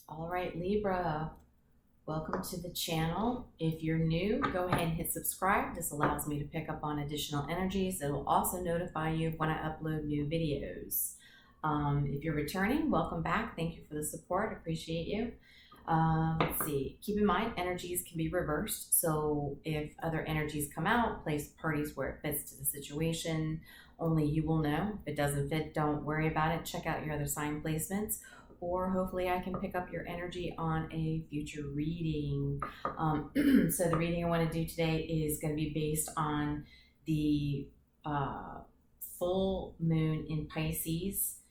All right, Libra, welcome to the channel. If you're new, go ahead and hit subscribe. This allows me to pick up on additional energies. It will also notify you when I upload new videos. If you're returning, welcome back. Thank you for the support. I appreciate you. Let's see. Keep in mind, energies can be reversed. So if other energies come out, place parties where it fits to the situation. Only you will know. If it doesn't fit, don't worry about it. Check out your other sign placements. Or hopefully I can pick up your energy on a future reading. So the reading I want to do today is going to be based on the full moon in Pisces,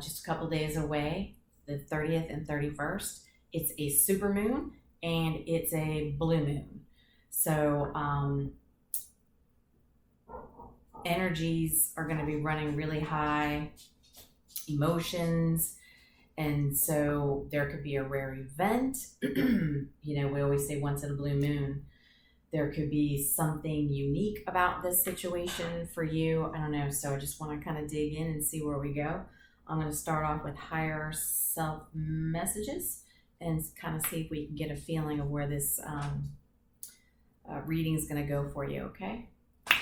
just a couple days away, the 30th and 31st. It's a super moon and it's a blue moon. So energies are going to be running really high, emotions. And so there could be a rare event. We always say once in a blue moon. There could be something unique about this situation for you. I don't know. So I just want to kind of dig in and see where we go. I'm going to start off with higher self messages and kind of see if we can get a feeling of where this reading is going to go for you, okay? All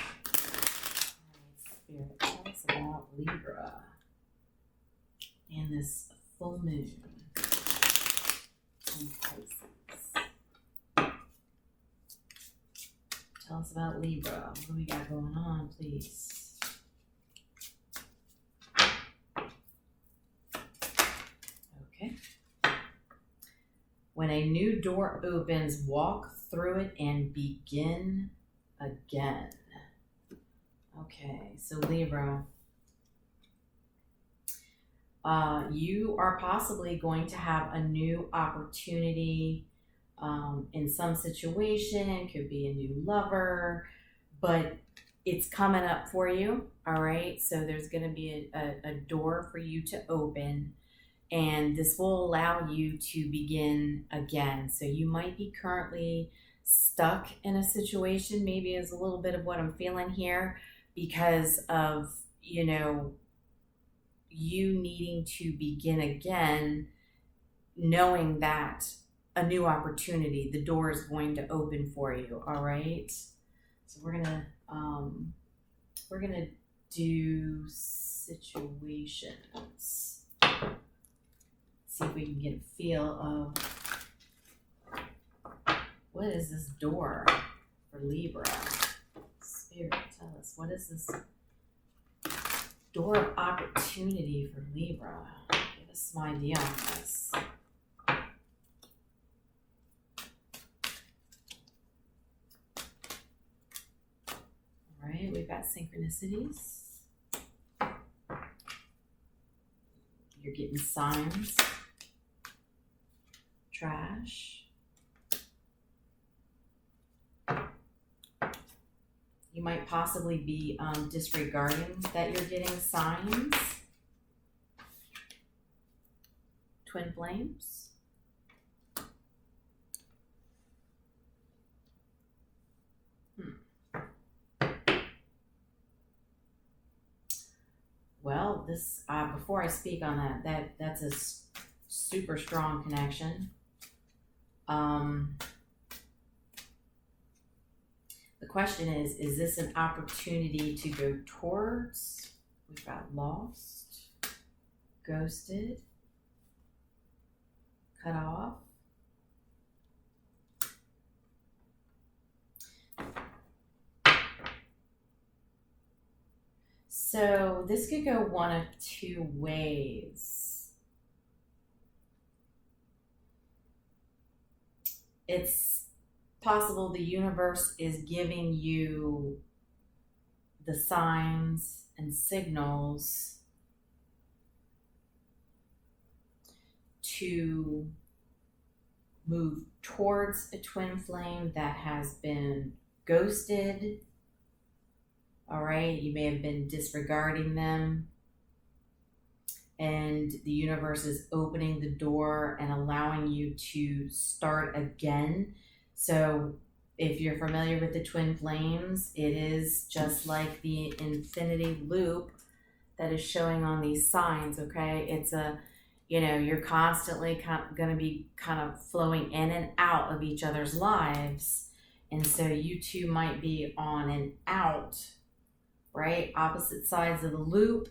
right, Spirit, tell us about Libra and this full moon in Pisces. Tell us about Libra. What do we got going on, please? Okay. When a new door opens, walk through it and begin again. Okay, so Libra. You are possibly going to have a new opportunity in some situation. It could be a new lover, but it's coming up for you, all right? So there's going to be a door for you to open, and this will allow you to begin again. So you might be currently stuck in a situation, maybe is a little bit of what I'm feeling here, because of, you needing to begin again, knowing that a new opportunity, the door is going to open for you. All right. So we're gonna do situations. See if we can get a feel of what is this door for Libra. Spirit, tell us, what is this door of opportunity for Libra? Give us some idea on this. All right, we've got synchronicities. You're getting signs. Trash. You might possibly be disregarding that you're getting signs. Twin flames. Well, this before I speak on that's a super strong connection. The question is this an opportunity to go towards? We've got lost, ghosted, cut off. So this could go one of two ways. It's possible the universe is giving you the signs and signals to move towards a twin flame that has been ghosted. All right, you may have been disregarding them, and the universe is opening the door and allowing you to start again. So if you're familiar with the twin flames, it is just like the infinity loop that is showing on these signs, okay? You know, you're constantly going to be kind of flowing in and out of each other's lives. And so you two might be on and out, right? Opposite sides of the loop.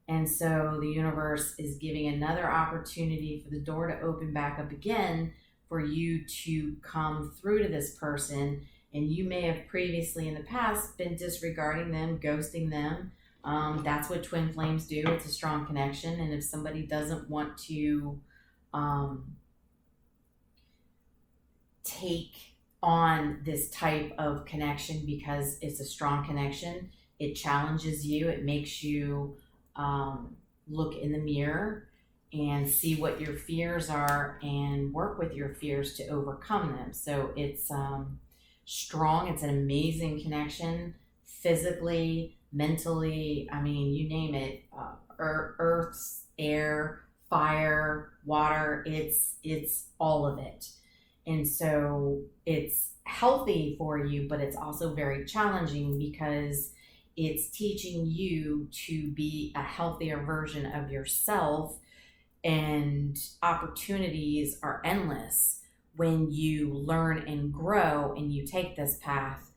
And so the universe is giving another opportunity for the door to open back up again for you to come through to this person. And you may have previously in the past been disregarding them, ghosting them. That's what twin flames do. It's a strong connection. And if somebody doesn't want to take on this type of connection because it's a strong connection, it challenges you. It makes you look in the mirror and see what your fears are and work with your fears to overcome them. So it's strong. It's an amazing connection, physically, mentally. I mean, you name it. Earth, air, fire, water. It's all of it. And so it's healthy for you, but it's also very challenging because it's teaching you to be a healthier version of yourself, and opportunities are endless when you learn and grow and you take this path.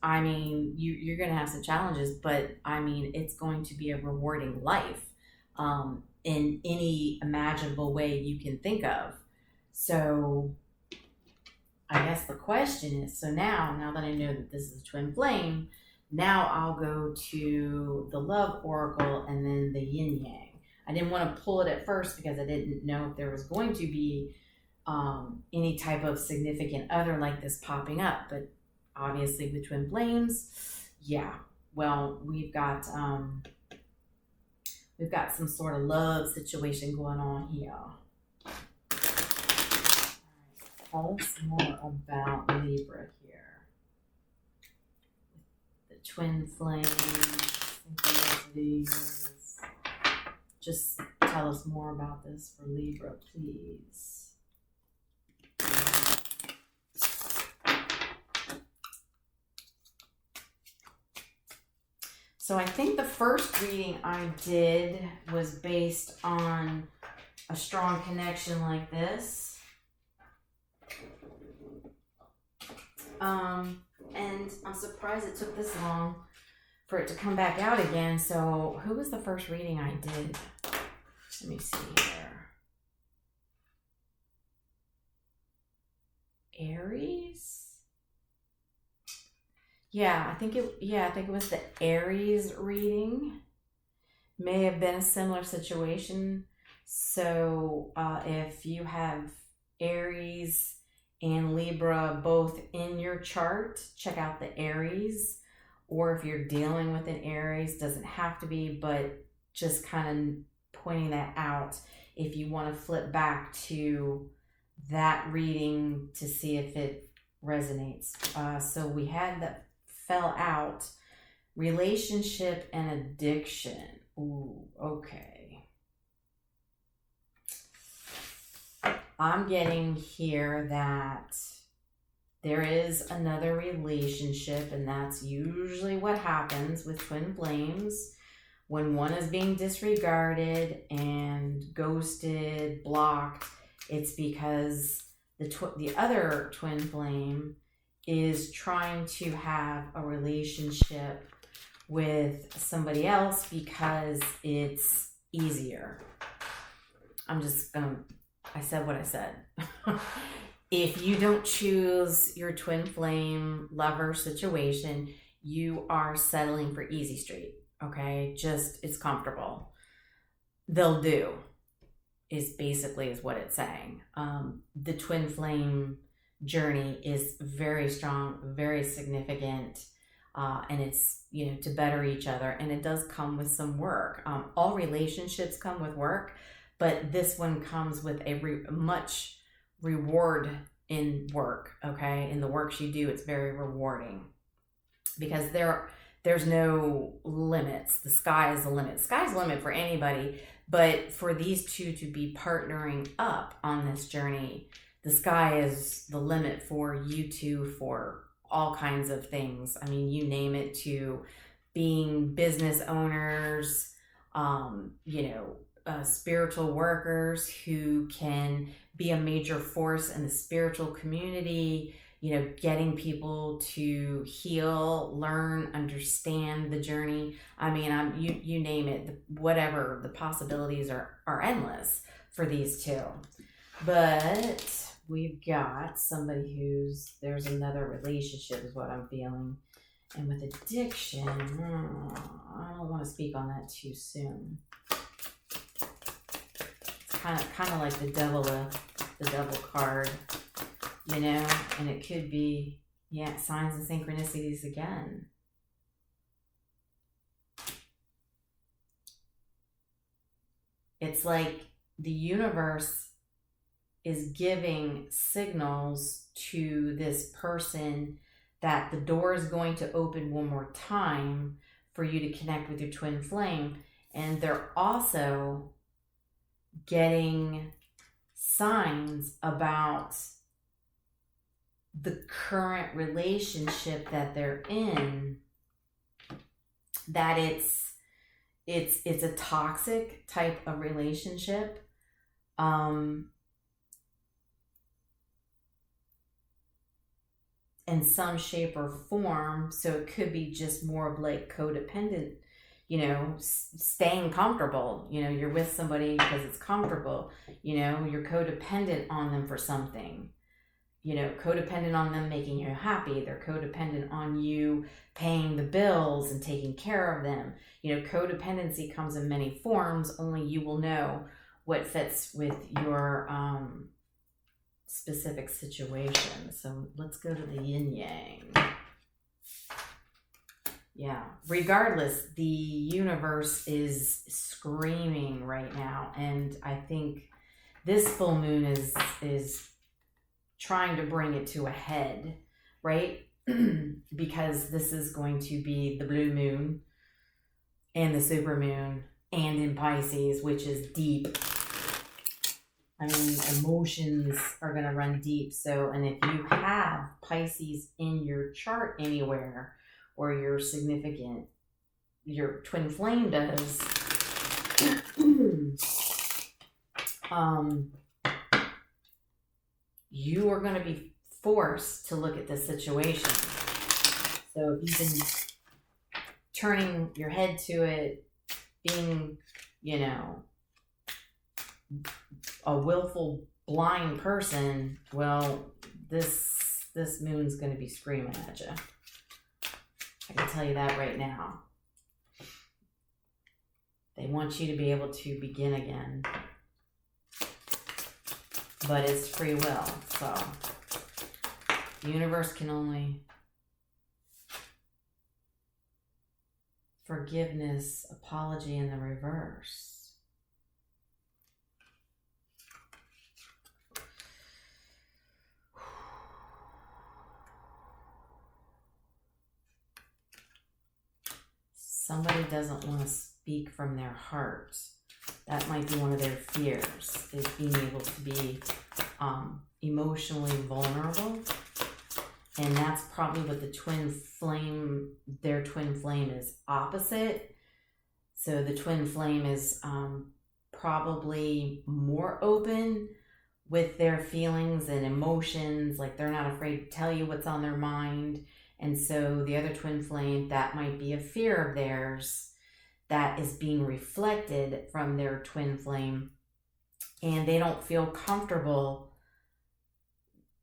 I mean, you're going to have some challenges, but I mean, it's going to be a rewarding life in any imaginable way you can think of. So I guess the question is, so now that I know that this is a twin flame, now I'll go to the love oracle and then the yin yang. I didn't want to pull it at first because I didn't know if there was going to be any type of significant other like this popping up. But obviously with twin flames, yeah. Well, we've got some sort of love situation going on here. Tell us more about Libra here. The twin flames, synchronicities. Just tell us more about this for Libra, please. So I think the first reading I did was based on a strong connection like this. And I'm surprised it took this long for it to come back out again. So who was the first reading I did? Let me see here. Aries? I think it was the Aries reading. May have been a similar situation. So if you have Aries and Libra both in your chart, check out the Aries. Or if you're dealing with an Aries, doesn't have to be, but just kind of pointing that out if you want to flip back to that reading to see if it resonates. So we had that fell out, relationship and addiction. Ooh, okay. I'm getting here that there is another relationship, and that's usually what happens with twin flames. When one is being disregarded and ghosted, blocked, it's because the other twin flame is trying to have a relationship with somebody else because it's easier. I said what I said. If you don't choose your twin flame lover situation, you are settling for easy street. Okay, it's comfortable. They'll do is what it's saying. The twin flame journey is very strong, very significant, and it's, to better each other, and it does come with some work. All relationships come with work, but this one comes with a much reward in work. Okay, in the work you do, it's very rewarding because there's no limits. The sky is the limit. Sky's the limit for anybody, but for these two to be partnering up on this journey, the sky is the limit for you two for all kinds of things. I mean, you name it, to being business owners, spiritual workers who can be a major force in the spiritual community, you know, getting people to heal, learn, understand the journey. I mean, you name it, whatever, the possibilities are endless for these two. But we've got somebody there's another relationship is what I'm feeling. And with addiction, I don't want to speak on that too soon. It's kind of like the devil card, you know, and it could be, yeah, signs and synchronicities again. It's like the universe is giving signals to this person that the door is going to open one more time for you to connect with your twin flame. And they're also getting signs about the current relationship that they're in, that it's a toxic type of relationship. In some shape or form. So it could be just more of like codependent, you know, staying comfortable. You know, you're with somebody because it's comfortable. You know, you're codependent on them for something. You know, codependent on them making you happy. They're codependent on you paying the bills and taking care of them. You know, codependency comes in many forms. Only you will know what fits with your specific situation. So let's go to the yin yang. Yeah, regardless, the universe is screaming right now, and I think this full moon is trying to bring it to a head, right? Because this is going to be the blue moon and the super moon and in Pisces, which is deep. I mean, emotions are going to run deep. So, and if you have Pisces in your chart anywhere, or your significant, your twin flame does, you are going to be forced to look at this situation. So if you've been turning your head to it, being, you know, a willful blind person, well, this moon's going to be screaming at you. I can tell you that right now. They want you to be able to begin again, but it's free will. So the universe can only forgiveness, apology in the reverse. Somebody doesn't want to speak from their heart. That might be one of their fears, is being able to be emotionally vulnerable. And that's probably what the twin flame, their twin flame is opposite. So the twin flame is probably more open with their feelings and emotions. Like they're not afraid to tell you what's on their mind. And so the other twin flame, that might be a fear of theirs that is being reflected from their twin flame. And they don't feel comfortable,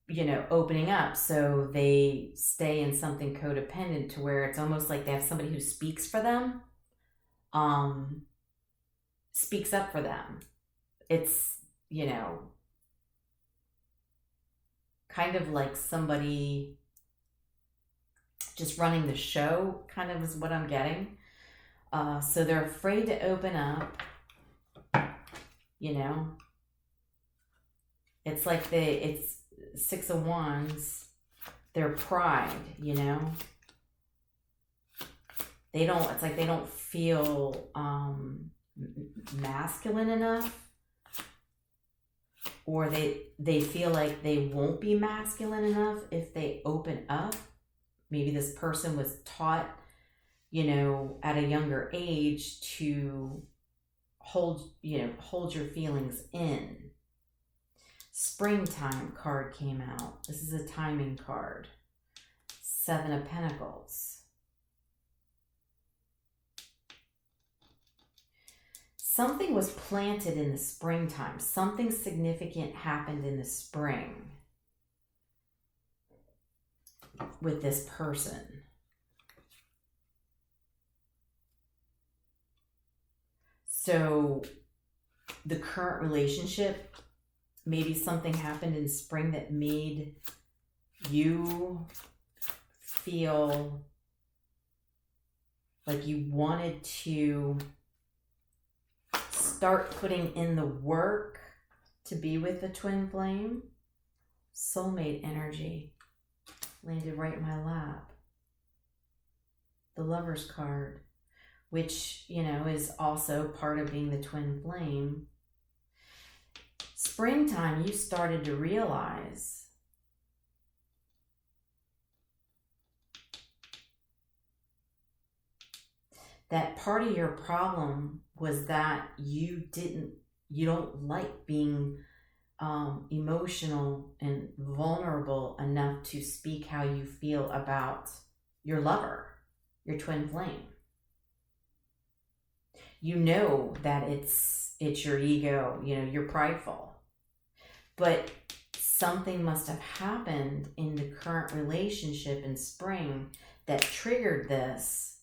you know, opening up. So they stay in something codependent to where it's almost like they have somebody who speaks for them, speaks up for them. It's, you know, kind of like somebody just running the show, kind of is what I'm getting. So they're afraid to open up, you know. It's like it's Six of Wands, their pride, you know. It's like they don't feel masculine enough, or they feel like they won't be masculine enough if they open up. Maybe this person was taught, you know, at a younger age to hold your feelings in. Springtime card came out. This is a timing card. 7 of Pentacles. Something was planted in the springtime. Something significant happened in the spring with this person. So the current relationship, maybe something happened in spring that made you feel like you wanted to start putting in the work to be with the twin flame. Soulmate energy landed right in my lap. The Lover's card, which, is also part of being the twin flame. Springtime, you started to realize that part of your problem was that you don't like being emotional and vulnerable enough to speak how you feel about your lover, your twin flame. You know that it's your ego, you're prideful. But something must have happened in the current relationship in spring that triggered this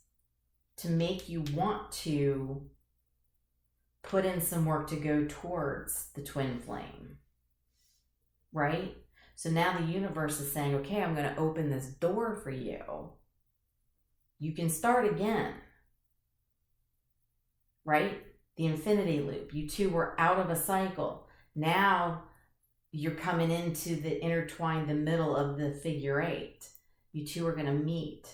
to make you want to put in some work to go towards the twin flame, right? So now the universe is saying, okay, I'm going to open this door for you. You can start again, right? The infinity loop. You two were out of a cycle. Now you're coming into the intertwined, the middle of the figure 8. You two are going to meet.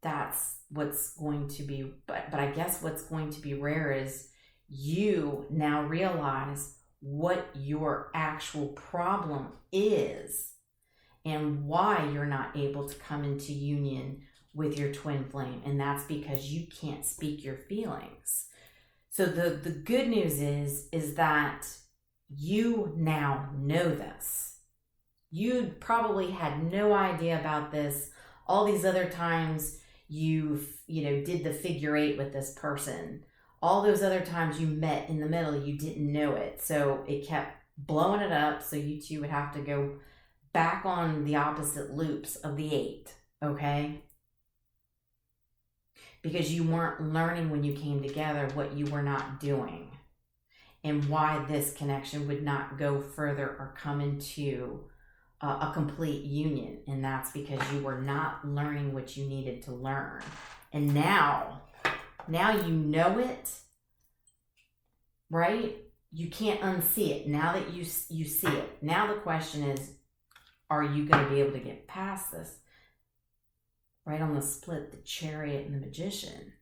That's what's going to be, but I guess what's going to be rare is you now realize what your actual problem is and why you're not able to come into union with your twin flame. And that's because you can't speak your feelings. So the good news is that you now know this. You probably had no idea about this all these other times you did the figure 8 with this person. All those other times you met in the middle, you didn't know it. So it kept blowing it up. So you two would have to go back on the opposite loops of the 8, okay? Because you weren't learning when you came together what you were not doing and why this connection would not go further or come into a complete union. And that's because you were not learning what you needed to learn. And now you know it, right? You can't unsee it. Now that you see it. Now the question is, are you going to be able to get past this? Right on the split, the Chariot and the Magician.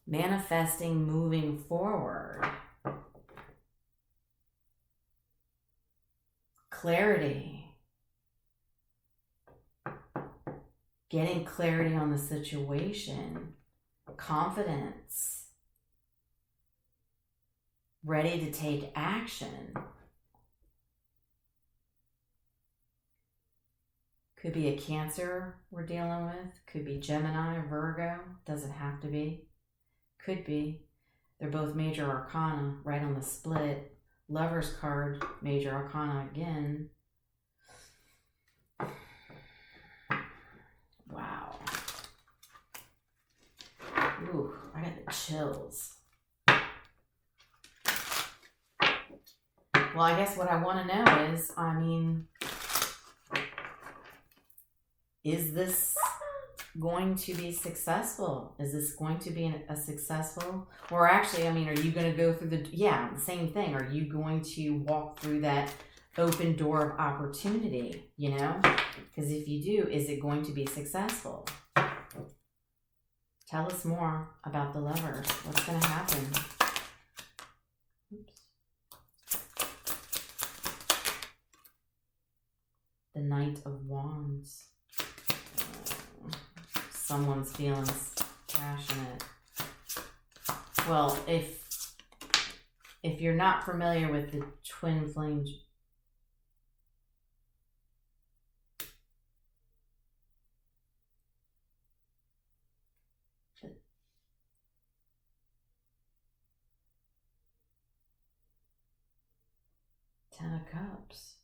Manifesting, moving forward. Clarity. Getting clarity on the situation. Confidence. Ready to take action. Could be a Cancer we're dealing with. Could be Gemini or Virgo. Doesn't have to be. Could be. They're both major arcana right on the split. Lover's card, major arcana again. Wow. Ooh, I got the chills. Well, I guess what I want to know is, is this going to be successful? Is this going to be a successful? Or actually, are you going to go through the same thing. Are you going to walk through that open door of opportunity, Because if you do, is it going to be successful? Tell us more about the Lovers. What's going to happen? Oops. The Knight of Wands. Someone's feeling Passionate. Well, if you're not familiar with the twin flames, Ten of Cups.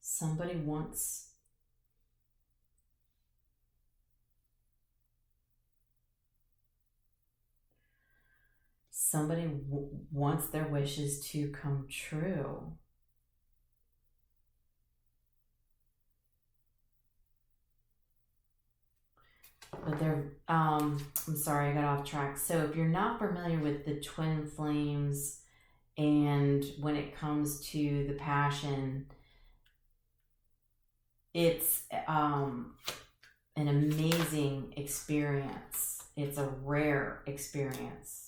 Somebody wants wants their wishes to come true. But they're, I'm sorry, I got off track. So if you're not familiar with the twin flames, and when it comes to the passion, it's an amazing experience. It's a rare experience.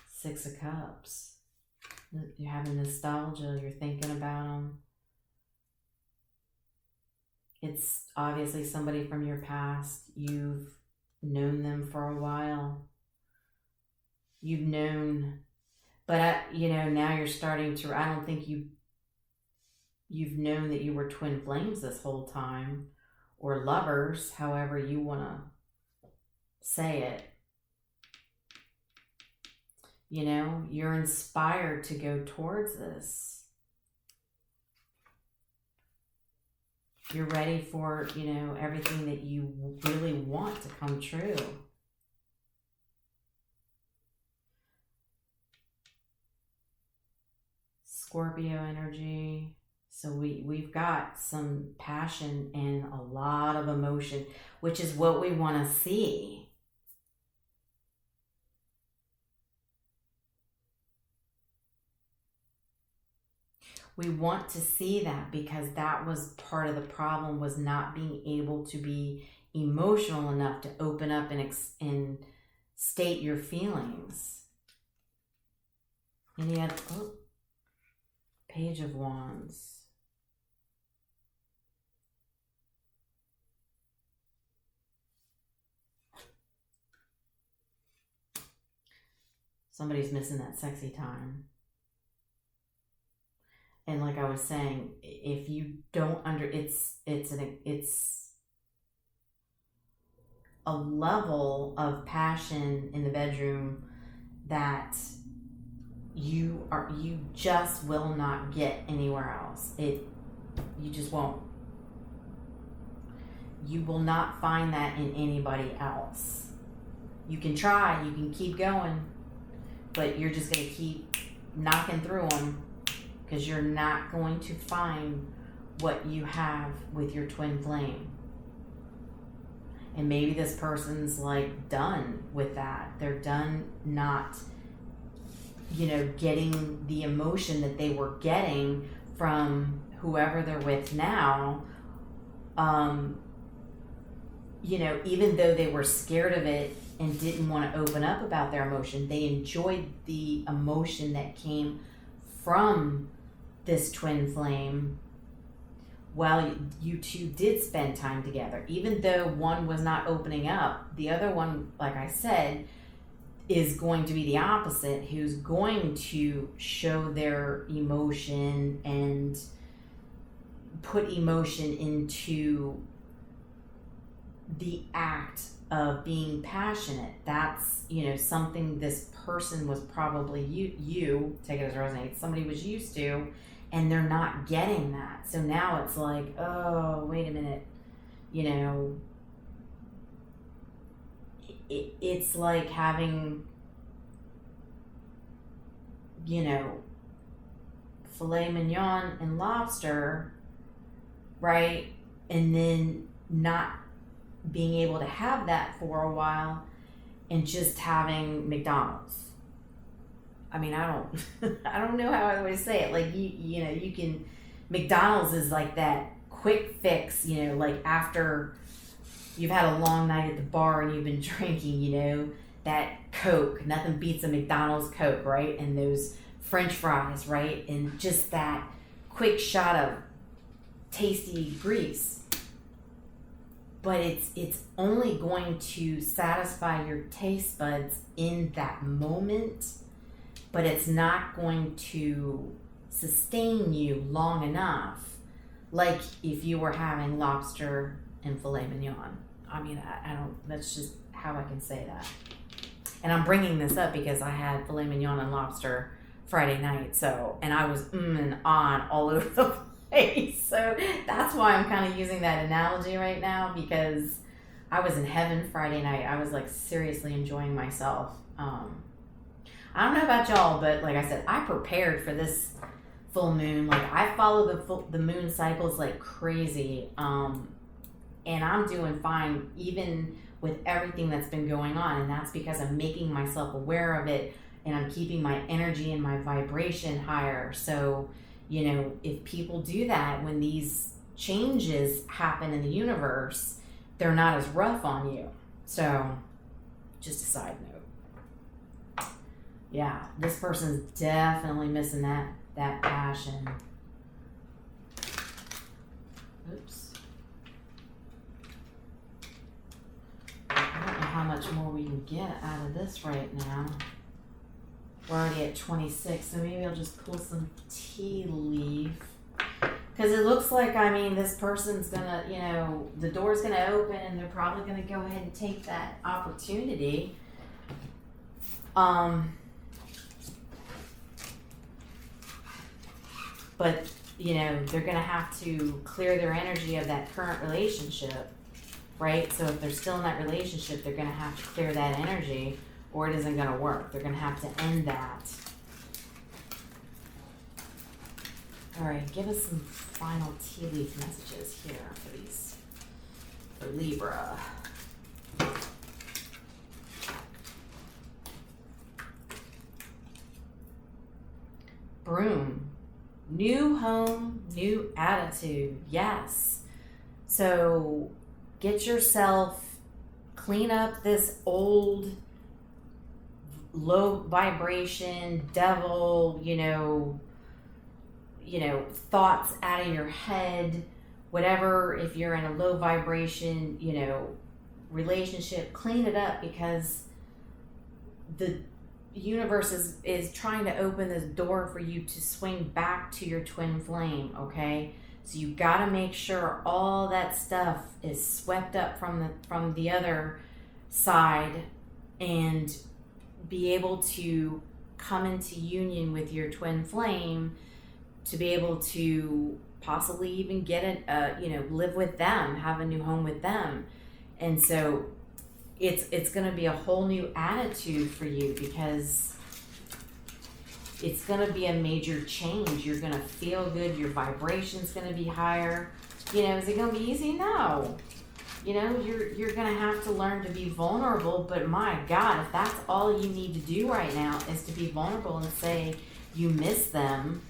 Six of Cups. You're having nostalgia. You're thinking about them. It's obviously somebody from your past. You've known them for a while. You've known, but now you're starting to, I don't think you've known that you were twin flames this whole time, or lovers, however you want to say it. You're inspired to go towards this. You're ready for, everything that you really want to come true. Scorpio energy. So we've got some passion and a lot of emotion, which is what we want to see. We want to see that because that was part of the problem, was not being able to be emotional enough to open up and state your feelings. And yet, Page of Wands. Somebody's missing that sexy time. And like I was saying, if you don't it's a level of passion in the bedroom that you just will not get anywhere else. You just won't. You will not find that in anybody else. You can try, you can keep going, but you're just going to keep knocking through them, because you're not going to find what you have with your twin flame. And maybe this person's like done with that. They're done not, getting the emotion that they were getting from whoever they're with now. Even though they were scared of it and didn't want to open up about their emotion, they enjoyed the emotion that came from this twin flame while you two did spend time together. Even though one was not opening up, the other one, like I said, is going to be the opposite, who's going to show their emotion and put emotion into the act of being passionate. That's, something this person was probably, you take it as resonates, somebody was used to, and they're not getting that. So now it's like, oh, wait a minute, it's like having, filet mignon and lobster, right? And then not being able to have that for a while and just having McDonald's. I mean, I don't know how I would say it. Like, you can, McDonald's is like that quick fix, like after you've had a long night at the bar and you've been drinking, that Coke, nothing beats a McDonald's Coke, right? And those French fries, right? And just that quick shot of tasty grease. But it's only going to satisfy your taste buds in that moment, but it's not going to sustain you long enough, like if you were having lobster and filet mignon. I mean, I don't, that's just how I can say that. And I'm bringing this up because I had filet mignon and lobster Friday night, so, and I was and on all over the place. So that's why I'm kind of using that analogy right now, because I was in heaven Friday night. I was like seriously enjoying myself. I don't know about y'all, but like I said, I prepared for this full moon. Like I follow the moon cycles like crazy. And I'm doing fine even with everything that's been going on. And that's because I'm making myself aware of it, and I'm keeping my energy and my vibration higher. So, you know, if people do that, when these changes happen in the universe, they're not as rough on you. So, just a side note. Yeah, this person's definitely missing that passion. Oops. I don't know how much more we can get out of this right now. We're already at 26, so maybe I'll just pull some tea leaf. Because it looks like, I mean, this person's gonna, you know, the door's gonna open and they're probably gonna go ahead and take that opportunity. But, you know, they're gonna have to clear their energy of that current relationship, right? So if they're still in that relationship, they're gonna have to clear that energy, or it isn't going to work. They're going to have to end that. All right, give us some final tea leaf messages here for Libra. Broom. New home, new attitude. Yes. So get yourself, clean up this old low vibration, devil, you know, thoughts out of your head, whatever. If you're in a low vibration, you know, relationship, clean it up, because the universe is trying to open this door for you to swing back to your twin flame, okay? So you got to make sure all that stuff is swept up from the other side, and be able to come into union with your twin flame, to be able to possibly even get live with them, have a new home with them. And so it's going to be a whole new attitude for you, because it's going to be a major change. You're going to feel good. Your vibration's going to be higher. You know, is it going to be easy? No. You know, you're going to have to learn to be vulnerable, but my God, if that's all you need to do right now is to be vulnerable and say you miss them,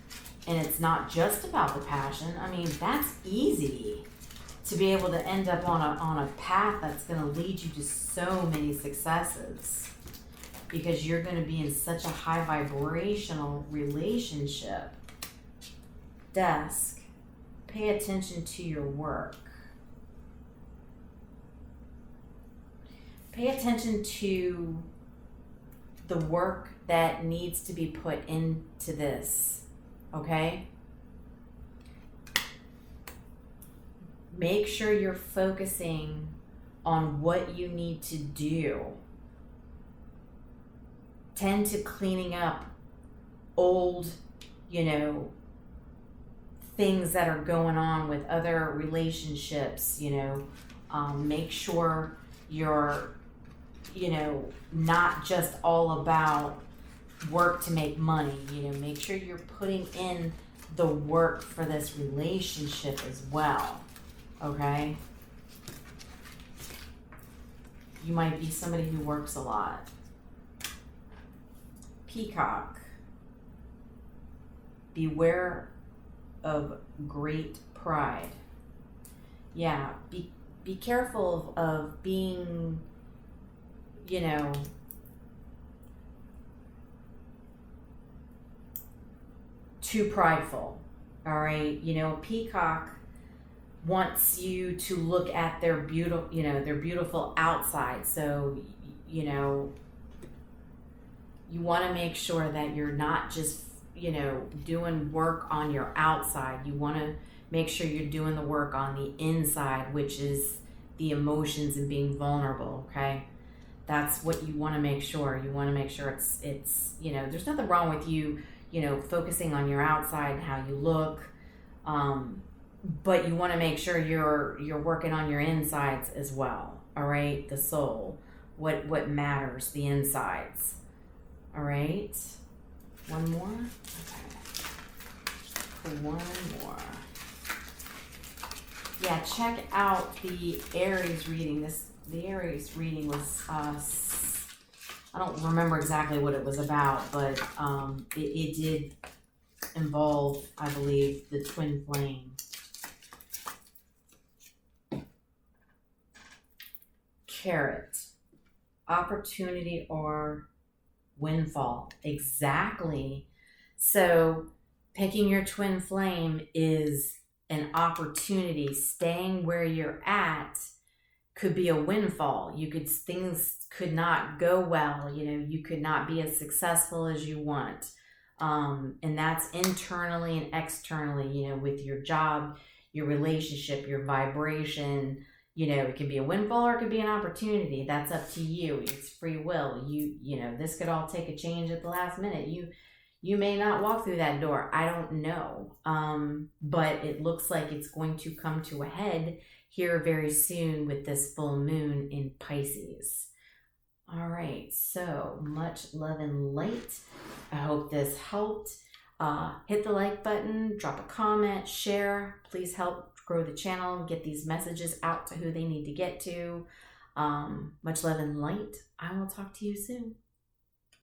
and it's not just about the passion, I mean, that's easy to be able to end up on a path that's going to lead you to so many successes, because you're going to be in such a high vibrational relationship. Desk, pay attention to your work. Pay attention to the work that needs to be put into this, okay? Make sure you're focusing on what you need to do. Tend to cleaning up old, you know, things that are going on with other relationships, you know. Make sure you're, you know, not just all about work to make money. You know, make sure you're putting in the work for this relationship as well, okay? You might be somebody who works a lot. Peacock. Beware of great pride. Yeah, be careful of being, you know, too prideful, All right. You know, a peacock wants you to look at their beautiful, their beautiful outside. So, you know, you want to make sure that you're not just, doing work on your outside. You want to make sure you're doing the work on the inside, which is the emotions and being vulnerable. Okay. That's what you want to make sure. You want to make sure it's, there's nothing wrong with you, focusing on your outside and how you look. But you want to make sure you're working on your insides as well. All right, the soul, what matters, the insides. All right, one more. Okay, one more. Yeah, check out the Aries reading. The Aries reading was I don't remember exactly what it was about, but it did involve, I believe, the twin flame. Carrot, opportunity or windfall. Exactly. So picking your twin flame is an opportunity. Staying where you're at could be a windfall. Things could not go well. You could not be as successful as you want. And that's internally and externally, with your job, your relationship, your vibration. It could be a windfall or it could be an opportunity. That's up to you. It's free will. This could all take a change at the last minute. You may not walk through that door. I don't know. But it looks like it's going to come to a head here very soon with this full moon in Pisces. All right. So much love and light. I hope this helped. Hit the like button, drop a comment, share. Please help grow the channel, get these messages out to who they need to get to. Much love and light. I will talk to you soon.